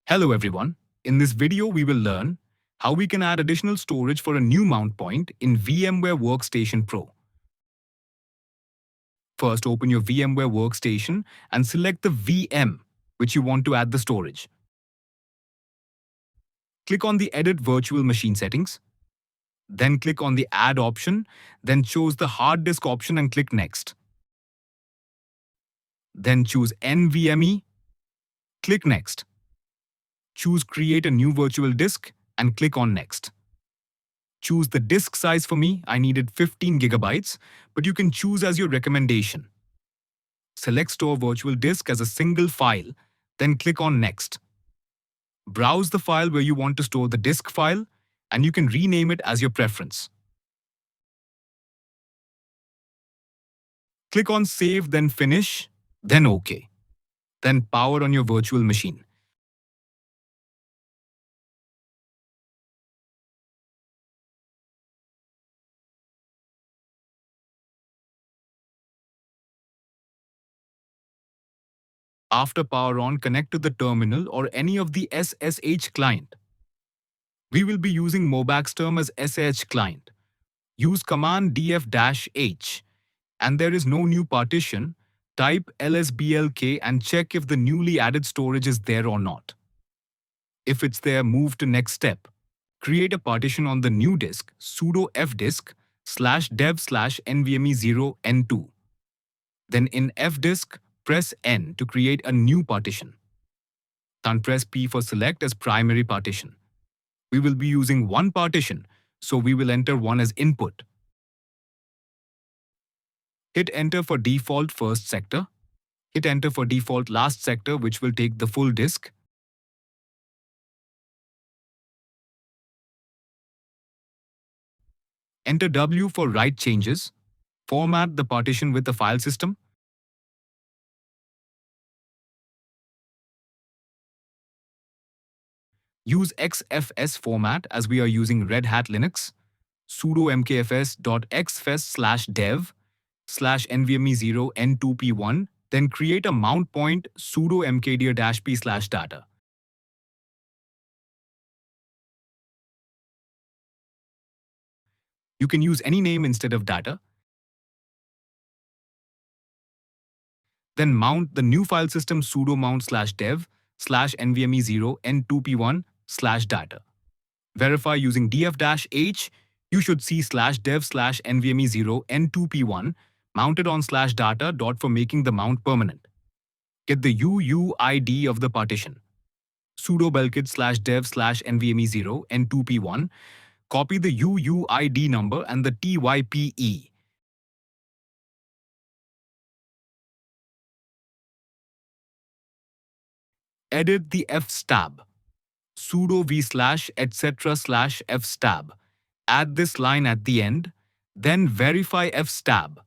Hello everyone. In this video, we will learn how we can add additional storage for a new mount point in VMware Workstation Pro. First, open your VMware Workstation and select the VM which you want to add the storage. Click on the Edit Virtual Machine Settings. Then click on the Add option, then choose the Hard Disk option and click Next. Then choose NVMe. Click Next. Choose Create a new virtual disk and click on Next. Choose the disk size for me. I needed 15 gigabytes, but you can choose as your recommendation. Select Store Virtual Disk as a single file, then click on Next. Browse the file where you want to store the disk file, and you can rename it as your preference. Click on Save, then Finish, then OK. Then power on your virtual machine. After power on, connect to the terminal or any of the SSH client. We will be using Mobax term as SSH client. Use command df-h, and there is no new partition. Type lsblk and check if the newly added storage is there or not. If it's there, move to next step. Create a partition on the new disk, sudo fdisk /dev/nvme0n2. Then in fdisk, press N to create a new partition. Then press P for select as primary partition. We will be using one partition, so we will enter one as input. Hit enter for default first sector. Hit enter for default last sector, which will take the full disk. Enter W for write changes. Format the partition with the file system. Use XFS format as we are using Red Hat Linux. Sudo mkfs.xfs/dev/nvme0n2p1, then create a mount point sudo mkdir-p/data. You can use any name instead of data. Then mount the new file system sudo mount/dev/nvme0n2p1/data. Verify using df-h. You should see /dev/nvme0n2p1 mounted on /data. For making the mount permanent. Get the UUID of the partition. Sudo belkit /dev/nvme0n2p1. Copy the UUID number and the TYPE. Edit the fstab. Sudo v/etc/fstab. Add this line at the end, then verify fstab.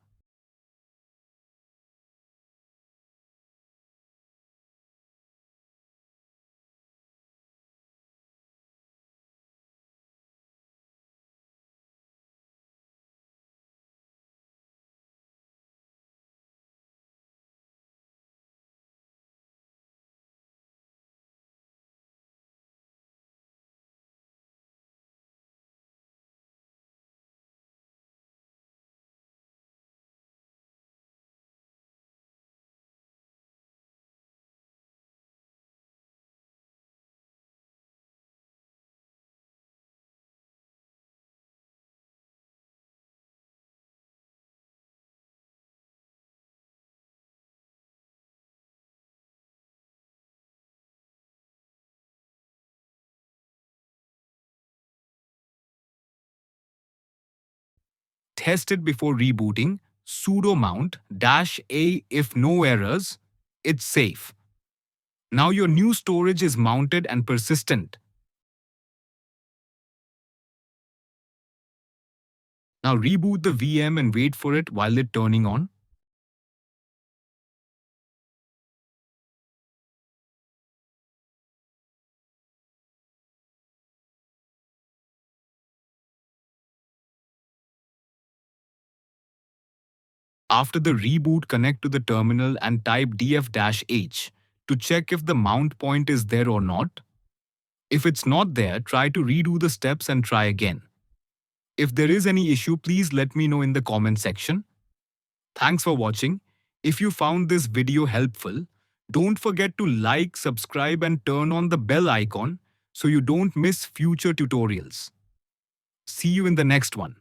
Test it before rebooting. Sudo mount-a. If no errors, it's safe. Now your new storage is mounted and persistent. Now reboot the VM and wait for it while it's turning on. After the reboot, connect to the terminal and type df-h to check if the mount point is there or not. If it's not there, try to redo the steps and try again. If there is any issue, please let me know in the comment section. Thanks for watching. If you found this video helpful, don't forget to like, subscribe and turn on the bell icon so you don't miss future tutorials. See you in the next one.